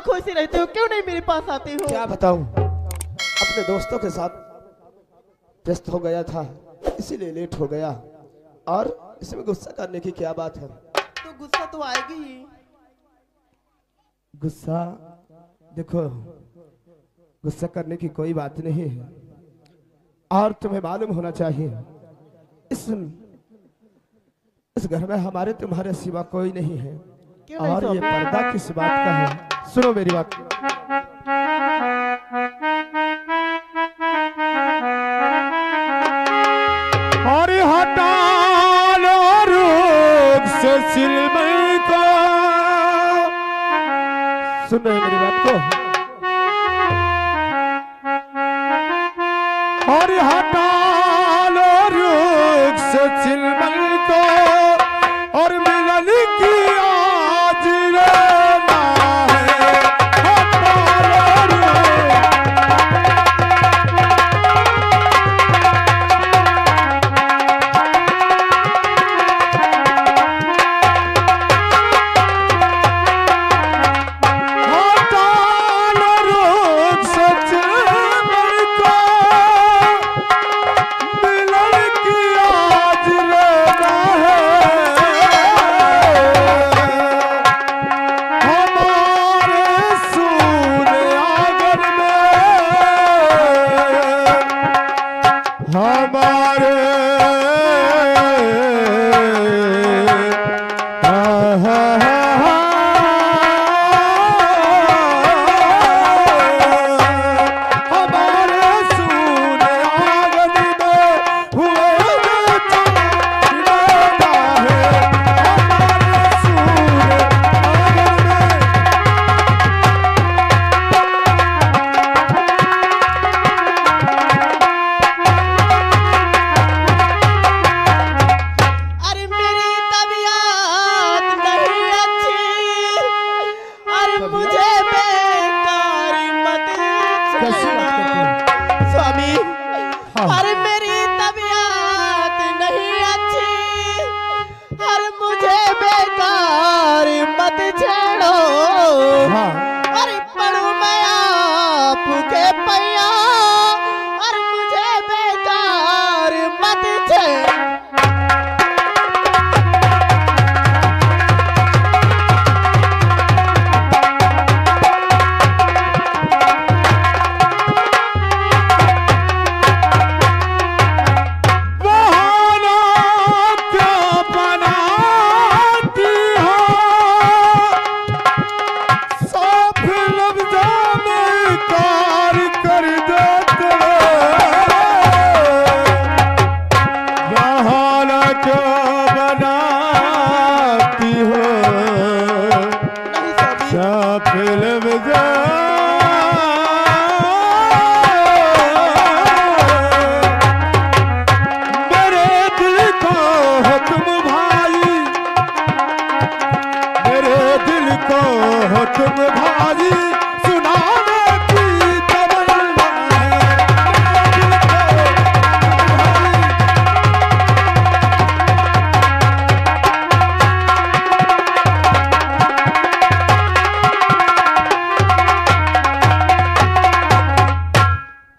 खुशी रहते हो, क्यों नहीं मेरे पास आते हो? क्या बताऊं, अपने दोस्तों के साथ व्यस्त हो गया था, इसीलिए लेट हो गया। और इसमें गुस्सा करने की क्या बात है? तो गुस्सा तो आएगी ही। गुस्सा देखो, गुस्सा करने की कोई बात नहीं है। और तुम्हें मालूम होना चाहिए, इस घर में हमारे तुम्हारे सिवा कोई नहीं है। और ये पर्दा किस बात का है? सुनो मेरी बात। और हटा लो रोग से सिलमई को। सुन रहे मेरी बात को? और हटा लो रोग से सिलमई को, और मिलन की आज लेना है। हटा लो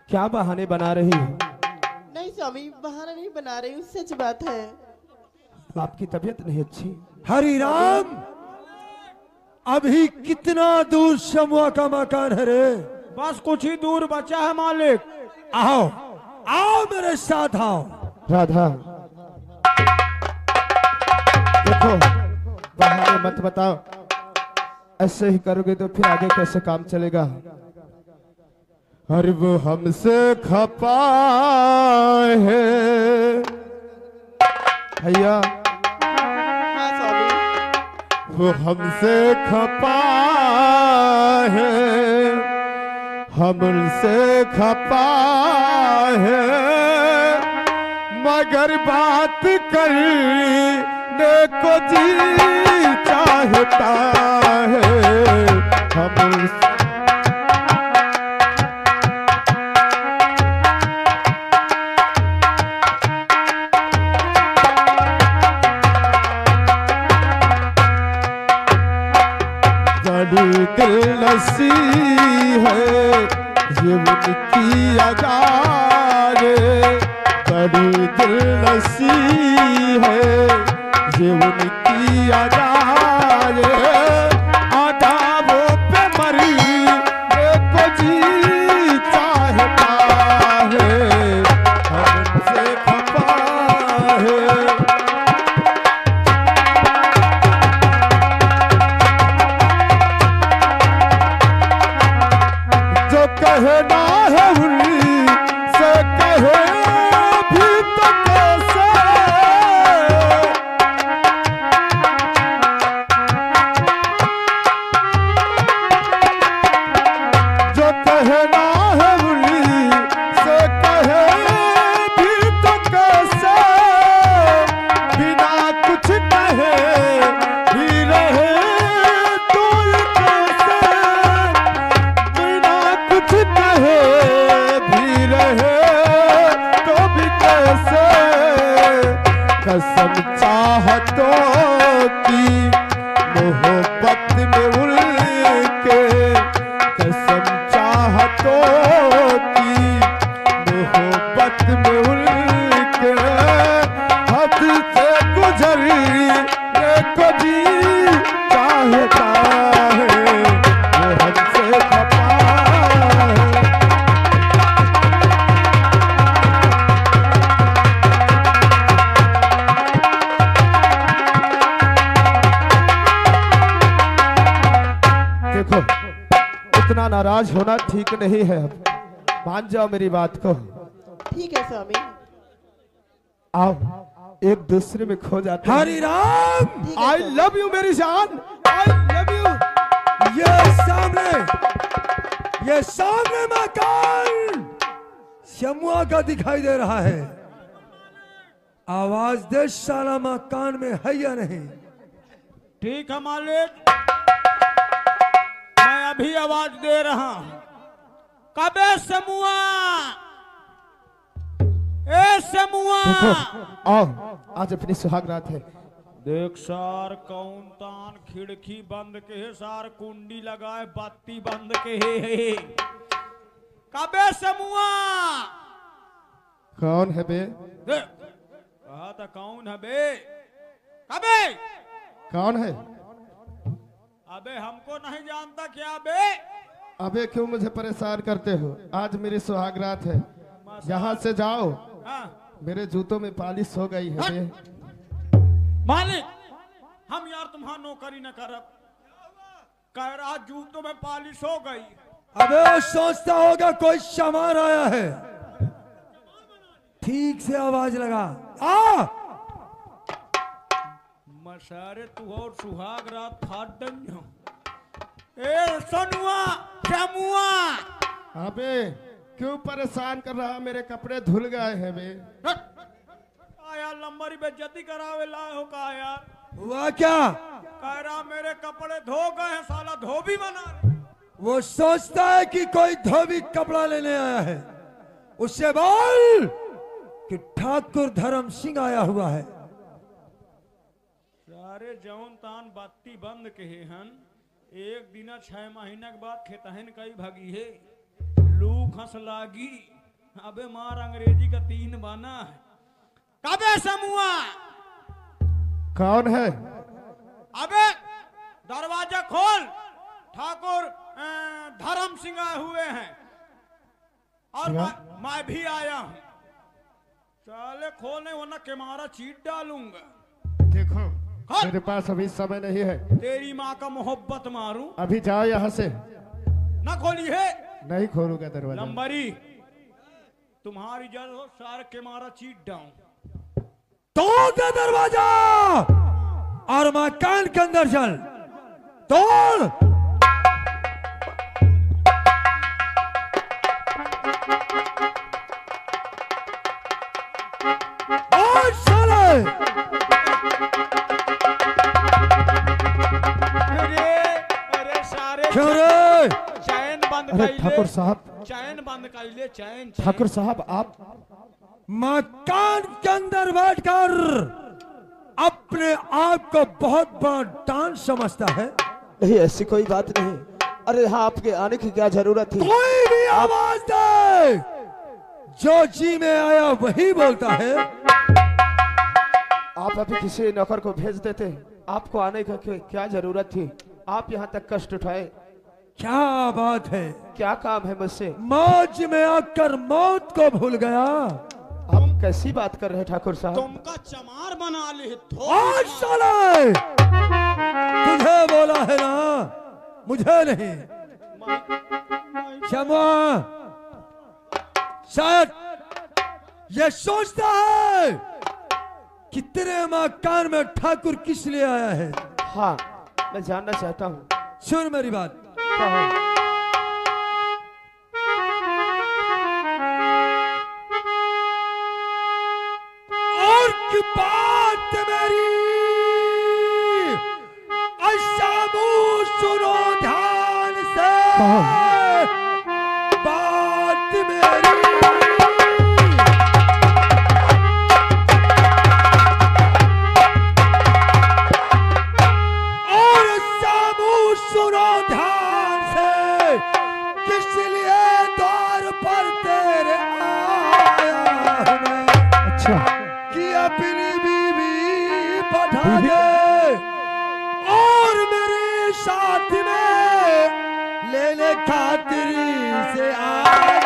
क्या बहाने बना रही हो? नहीं स्वामी, बहाना नहीं बना रही हूँ, सच बात है। आपकी तबीयत नहीं अच्छी? हरि राम, अभी कितना दूर शमुआ का मकान है रे? बस कुछ ही दूर बचा है मालिक। आओ आओ मेरे साथ आओ। राधा देखो, बहाने मत बताओ, ऐसे ही करोगे तो फिर आगे कैसे काम चलेगा? अरे वो हमसे खपा है भैया, हाँ स्वामी। वो हमसे खपा है, हम उनसे खपा है, मगर बात करने को जी चाहता है। हम उनसे दिल न नसी है ये उनकी अदा रे, बड़ी दिल नसी है ये उनकी अदा रे, अदाबों पे मरी को जी चाहता है, हमसे खपा है। जो कहना है उनसे कहे भी तो कैसे, जो कहना है उनसे कहे भी तो कैसे, बिना कुछ कहे भी रहे तो ये कैसे, बिना कुछ कहे भी रहे तो भी कैसे, कसम चाहतों की मोहब्बत में उनके, कसम चाहतों की मोहब्बत में उनके, हद से गुजरी को जी चाहता है, वो हमसे खपा है। देखो इतना नाराज होना ठीक नहीं है, अब मान जाओ मेरी बात को। ठीक है स्वामी। आओ एक दूसरे में खो जाते हैं। हरि राम। ठीक है आई स्वामी। लव यू मेरी जान, आई लव यू। ये सामने मकान शमुआ का दिखाई दे रहा है। आवाज दे साला मकान में है या नहीं? ठीक है मालिक, मैं अभी आवाज दे रहा हूं। कबे समूआ, ए समूआ। देखो आओ, आज अपनी सुहाग रात है। देख सार कौन तान खिड़की बंद के है, सार कुंडी लगाए बत्ती बंद के है। कबे समूआ। कौन है बे? कहा था कौन है बे? कबे कौन है? अबे हमको नहीं जानता क्या बे? अबे क्यों मुझे परेशान करते हो? आज मेरी सुहाग रात है, यहाँ से जाओ। हाँ। मेरे जूतों में पालिश हो गई है बे। मालिक हम यार तुम्हारा नौकरी न करब, कह रहा जूतों में पालिश हो गई। अबे वो सोचता होगा कोई सामान आया है। ठीक से आवाज लगा। आ मसारे तू और सुहाग रात फाट दंजो। ए सोनुआ चमुआ। अबे क्यों परेशान कर रहा? मेरे कपड़े धुल गए हैं बे। यार लंबरी बेइज्जती करावे लाए हो का यार? हुआ क्या? कह रहा मेरे कपड़े धो गए हैं, साला धोबी बना रहे। वो सोचता है कि कोई धोबी कपड़ा लेने आया है। उससे बोल कि ठाकुर धर्म सिंह आया हुआ है। सारे जौन तान बत्ती बंद के हन, एक दिन 6 महीना के बाद खेतहन कई भागी है। लू खस लागी। अबे मार अंग्रेजी का 3 बना है। कबे समूआ। कौन है? अबे दरवाजा खोल, ठाकुर धर्म सिंह आए हुए हैं और मैं भी आया हूं। साले खोलने वरना के मारा चीट डालूंगा। देखो मेरे पास अभी समय नहीं है। तेरी माँ का मोहब्बत मारूं। अभी जाओ यहाँ से। ना खोली है। नहीं खोलूंगा दरवाजा। लंबरी तुम्हारी जल हो, सारे के मारा चीट डाऊं। तोड़ दे दरवाजा और मकान के अंदर चल। तोड़। और साले। अरे सारे क्यों रे? चैन बंद अरे कर ठाकुर साहब, चैन बंद कर ले। चैन ठाकुर साहब आप मकान के अंदर बैठकर अपने आप को बहुत बड़ा डांस समझता है। नहीं ऐसी कोई बात नहीं। अरे हाँ, आपके आने की क्या जरूरत थी? कोई भी आवाज दे, जो जी में आया वही बोलता है। आप अभी किसी नौकर को भेज देते, आपको आने का क्या जरूरत थी? आप यहाँ तक कष्ट उठाए। क्या बात है? क्या काम है मुझसे? मौज में आकर मौत को भूल गया। आप कैसी बात कर रहे हैं ठाकुर साहब? तुमका चमार बना ली आज साले तुझे बोला है ना, मुझे नहीं। क्षमा, शायद ये सोचता है कि तेरे मकान में ठाकुर किस लिए आया है। हाँ, मैं जानना चाहता हूँ। सुन मेरी बात। और की बात मेरी अशामू सुनो ध्यान से। बात मेरी और सामू सुनो ध्यान से, किस लिए द्वार पर तेरे आया हूं मैं। अच्छा, कि अपनी बीवी पठा दे और मेरे साथ में लेने खातिर से आया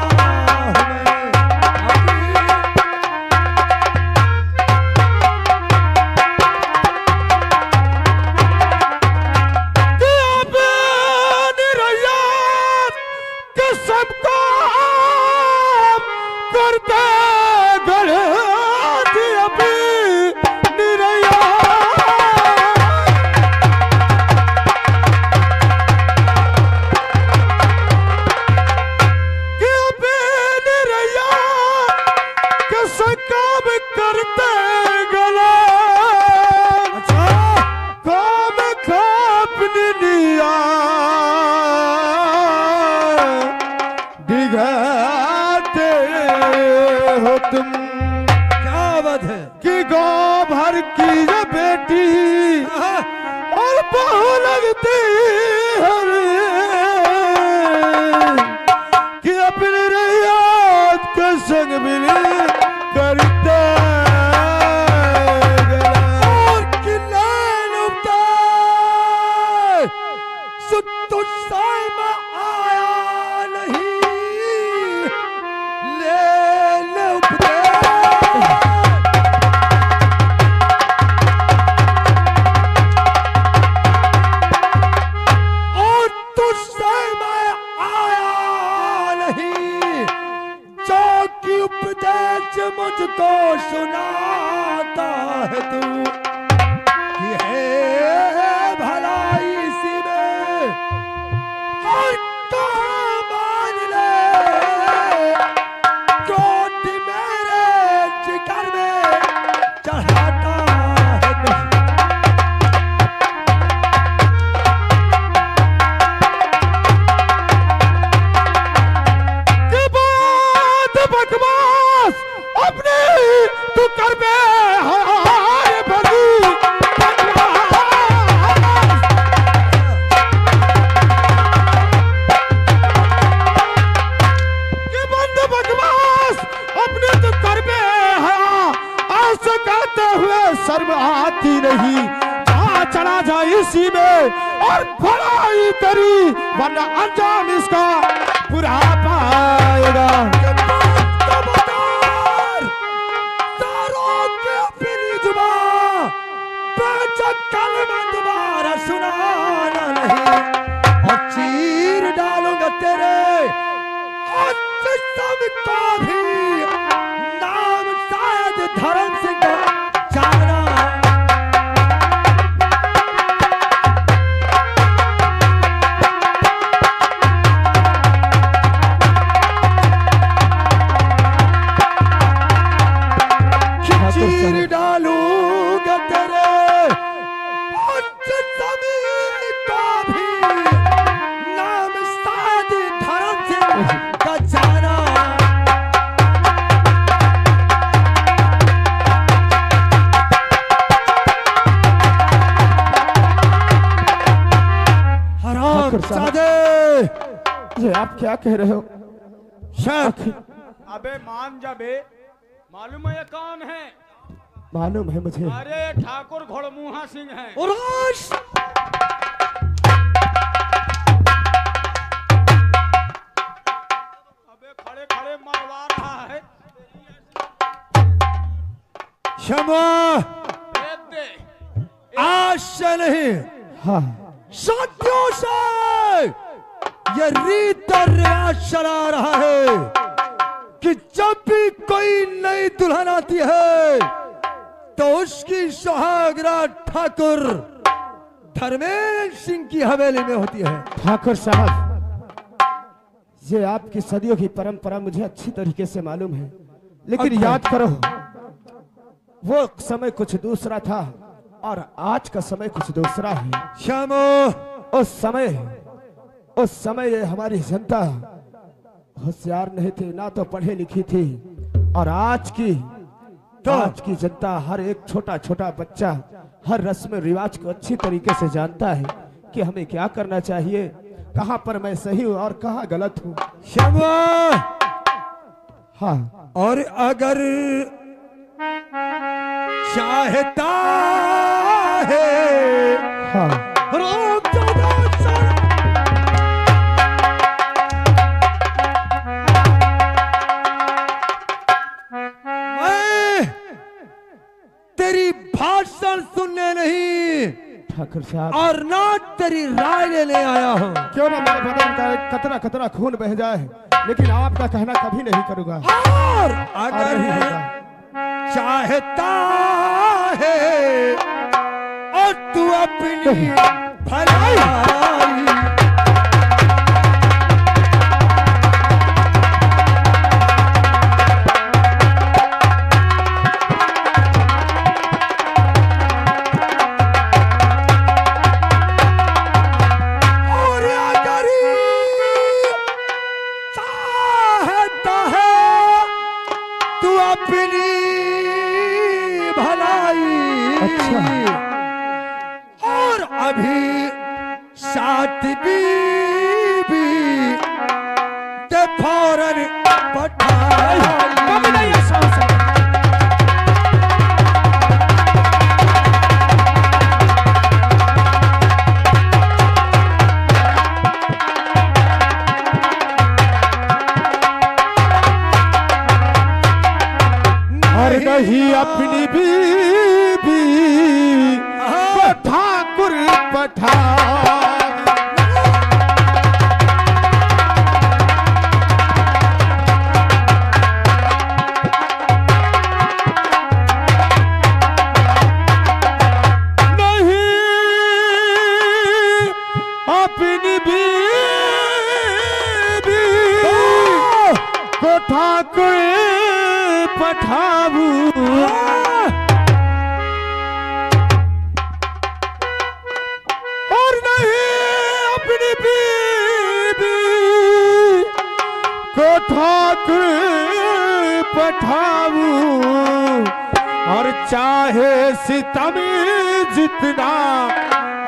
हूं मैं। सबको करते गढ़ करते गले काम खापनी लिया दिखाते हो तुम। क्या बात है कि गाँव भर की ये बेटी और बहू लगती है कि अपने रियाज के संग मिली करते और किलान उठा सुतु साइमा आया नहीं ले उपदे और तुझसे मैं आया नहीं जो कि उपदेश मुझको सुनाता है तू कि है भलाई सी में और तो मान ले क्रोध मेरे जिगर में चढ़ाता है तू। के बाद बकवास अपने तू कर बे हाय भगी के बंद बकवास अपने तू कर बे ऐसे कहते हुए शर्म आती नहीं। जहाँ चला जाए इसी में और भलाई करी वरना अंजाम इसका बुरा पाएगा। दोबारा सुनाना नहीं और चीर डालूंगा तेरे और जिस्म को भी नाम शायद धर्म सिंह जाना। चीर डालूंगा तेरे और जिस्म को भी नाम शायद धर्म सिंह का जाना। ये आप क्या कह रहे हो? शेख अबे मान जा बे, मालूम है ये कौन है? मालूम है मुझे। अरे ठाकुर घोड़मुहा सिंह है। उर्वश अबे खड़े खड़े मरवा रहा है। क्षमा भेद दे। आज से नहीं, हाँ सदियों से ये रीत और रिवाज चला रहा है कि जब भी कोई नई दुल्हन आती है तो उसकी सुहागरात ठाकुर धर्मेंद्र सिंह की हवेली में होती है। ठाकुर साहब, ये आपकी सदियों की परंपरा मुझे अच्छी तरीके से मालूम है, लेकिन अच्छा। याद करो, वो समय कुछ दूसरा था और आज का समय कुछ दूसरा है। क्षमो उस समय ये हमारी जनता होशियार नहीं थी, ना तो पढ़े लिखी थी, और आज की जनता, हर एक छोटा छोटा बच्चा हर रस्म रिवाज को अच्छी तरीके से जानता है कि हमें क्या करना चाहिए, कहां पर मैं सही हूं और कहां गलत हूं। क्षमा। हाँ, और अगर चाहता है हाँ, रोक तो दो सर। मैं तेरी भाषण सुनने नहीं ठाकुर साहब, और ना तेरी राय लेने आया हूं। क्यों ना मेरे बदन का एक कतरा कतरा खून बह जाए, लेकिन आपका कहना कभी नहीं करूंगा। और और अगर नहीं होगा। चाहता है और तू अपनी भलाई और अगर चाहता है तू अपनी भलाई अच्छा। और अभी साथ बीबी ते फौरन पठाई। और नहीं अपनी बीबी को ठाकुर पठा। नहीं अपनी बीबी को ठाकुर पठाबू। और नहीं अपनी बीबी को ठाकुर पठाबू। और चाहे सितम जितना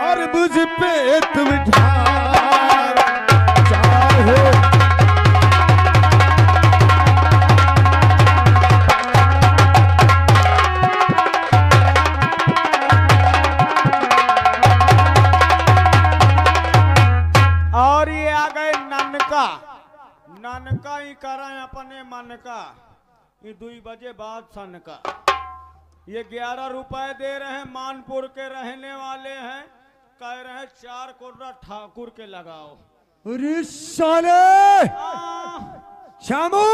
और मुझ पे तुम ढार, चाहे और ये आ गए ननका। ननका ही करें अपने मन का, ये 2 बजे बाद सन का। ये 11 रुपए दे रहे हैं, मानपुर के रहने वाले हैं, कह रहे हैं 4 कोर्रा ठाकुर के लगाओ। अरे साले श्यामू,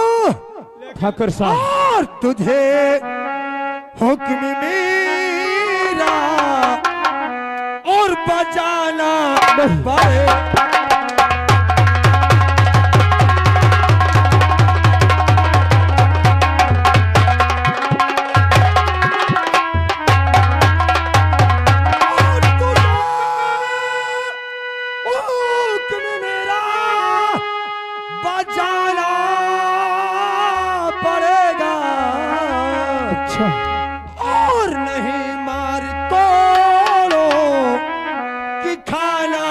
ठाकुर साहब, और तुझे हुक्म मेरा और बजाना पड़े। और तुझे हुक्म मेरा बजाना पड़ेगा। अच्छा, और नहीं मार तोड़ो कि खाना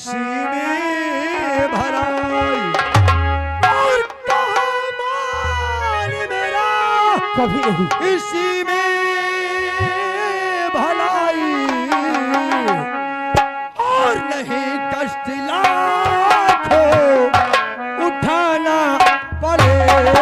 इसी में भलाई और कहाँ मान मेरा कभी नहीं। इसी में भलाई और नहीं कष्ट लाखों उठाना पड़ेगा।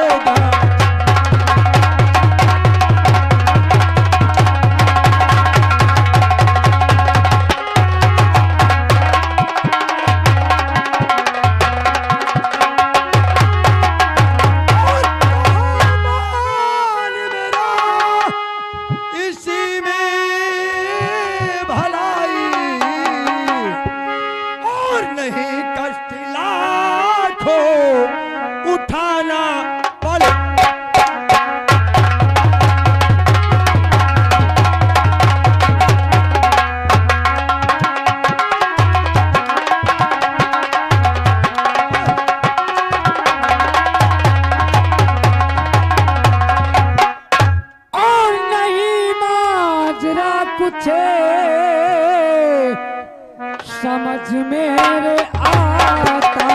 समझ मेरे आता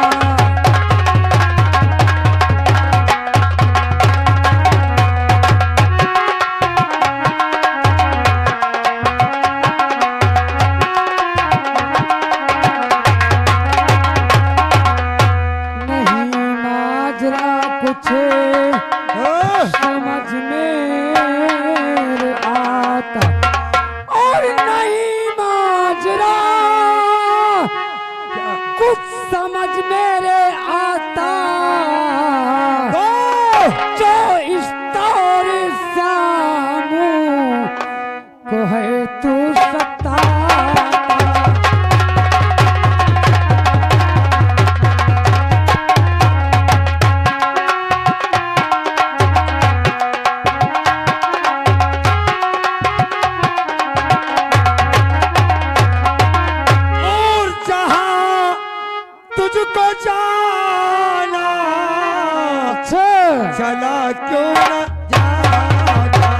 नहीं माजरा कुछ समझ मेरे आता और नहीं माजरा कुछ समझ मेरे आता जो इस तौर सामू को है तू सत्ता तुझको जाना चला क्यों न जाता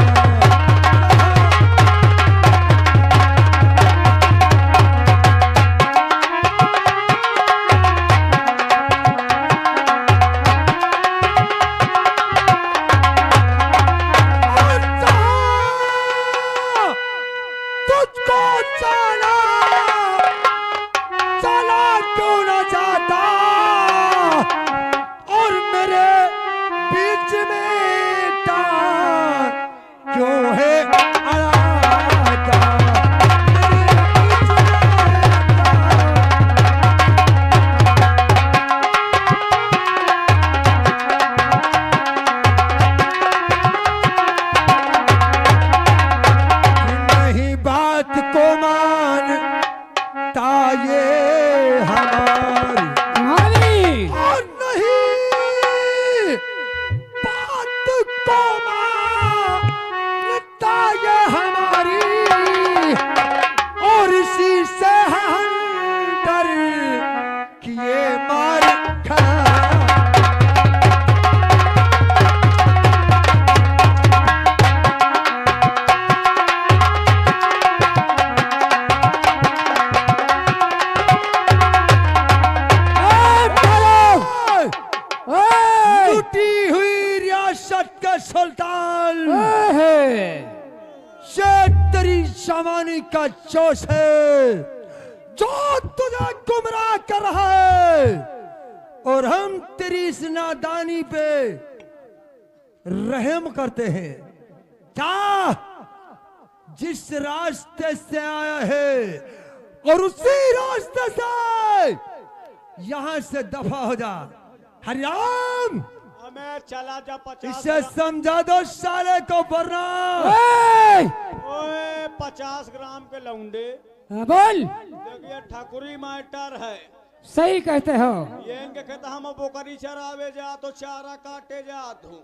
तुझको जाना चला क्यों न जाता और मेरे बीच में टार क्यों है अड़ाता नहीं बात को मानता ये हमारी और नहीं बात को मानता ये हमारी और इसी से हम डर किए मार खा टूटी हुई रियासत के सुल्तान ये तेरी जवानी का जोश है जो तुझे गुमराह कर रहा है और हम तेरी इस नादानी पे रहम करते हैं। क्या जिस रास्ते से आया है और उसी रास्ते से यहां से दफा हो जा। हरिराम हमें चला जा 50 इसे समझा दो साले को वरना ओए 50 ग्राम के लौंडे बोल देखिए ठाकुरी मैटर है सही कहते हो ये इनके कहता हम बोकरी चरावे जा तो चारा काटे जात हूँ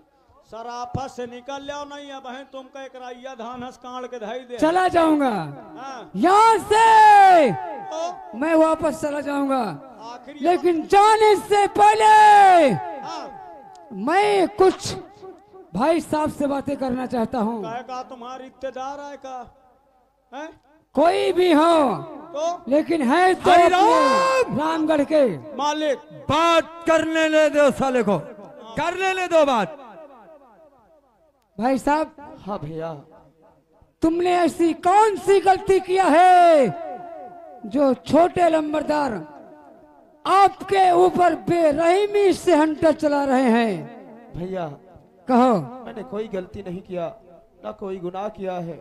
सराफत से निकल जाओ नहीं है बहन तुमको एक राइया धान हंस काट के धाई दे चला जाऊंगा हाँ। यहाँ से तो मैं वापस चला जाऊंगा आखिर लेकिन जाने से पहले हाँ। मैं कुछ भाई साहब से बातें करना चाहता हूँ कहे का तुम्हारी इत्तेदार है का है कोई भी हो, तो लेकिन है तो हरि अपने राम! रामगढ़ के। मालिक बात करने ले दो साले को, करने ले दो बात। भाई साहब, हाँ भैया, तुमने ऐसी कौन सी गलती किया है जो छोटे लंबरदार आपके ऊपर बेरहमी से हंटर चला रहे हैं? भैया कहो। मैंने कोई गलती नहीं किया, ना कोई गुनाह किया है,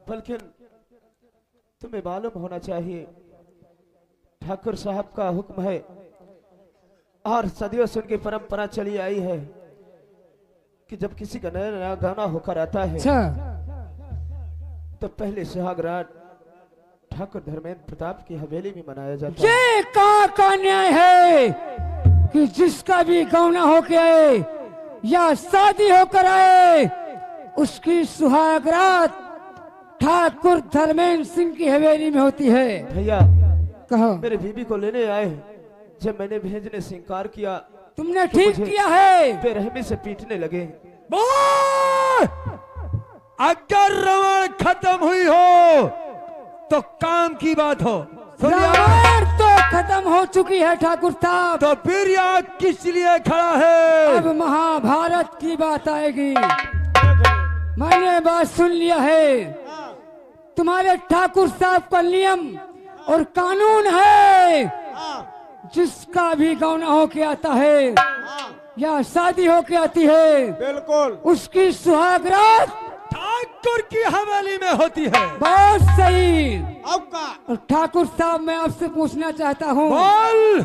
बल्कि तुम्हें मालूम होना चाहिए ठाकुर साहब का हुक्म है और सदियों से उनकी परंपरा चली आई है कि जब किसी का नया नया गाना होकर आता है अच्छा, तो पहले सुहागरात ठाकुर धर्मेंद्र प्रताप की हवेली में मनाया जाता है। ये कहाँ का न्याय है कि जिसका भी गौना होके आए या शादी होकर आए, उसकी सुहागरात ठाकुर धर्मेंद्र सिंह की हवेली में होती है। भैया कहो। मेरे बीबी को लेने आए, जब मैंने भेजने से इनकार किया तुमने तो ठीक मुझे किया है। बेरहमी से पीटने लगे। बोल! अगर रावण खत्म हुई हो तो काम की बात हो। सुनिए, रामायण तो खत्म हो चुकी है ठाकुर साहब, तो फिर यहाँ किस लिए खड़ा है? अब महाभारत की बात आएगी। मैंने बात सुन लिया है, तुम्हारे ठाकुर साहब का नियम और कानून है, जिसका भी गौना होके आता है या शादी होके आती है, बिल्कुल उसकी सुहागरात ठाकुर की हवेली में होती है। बहुत सही। अब का और ठाकुर साहब, मैं आपसे पूछना चाहता हूँ, बोल!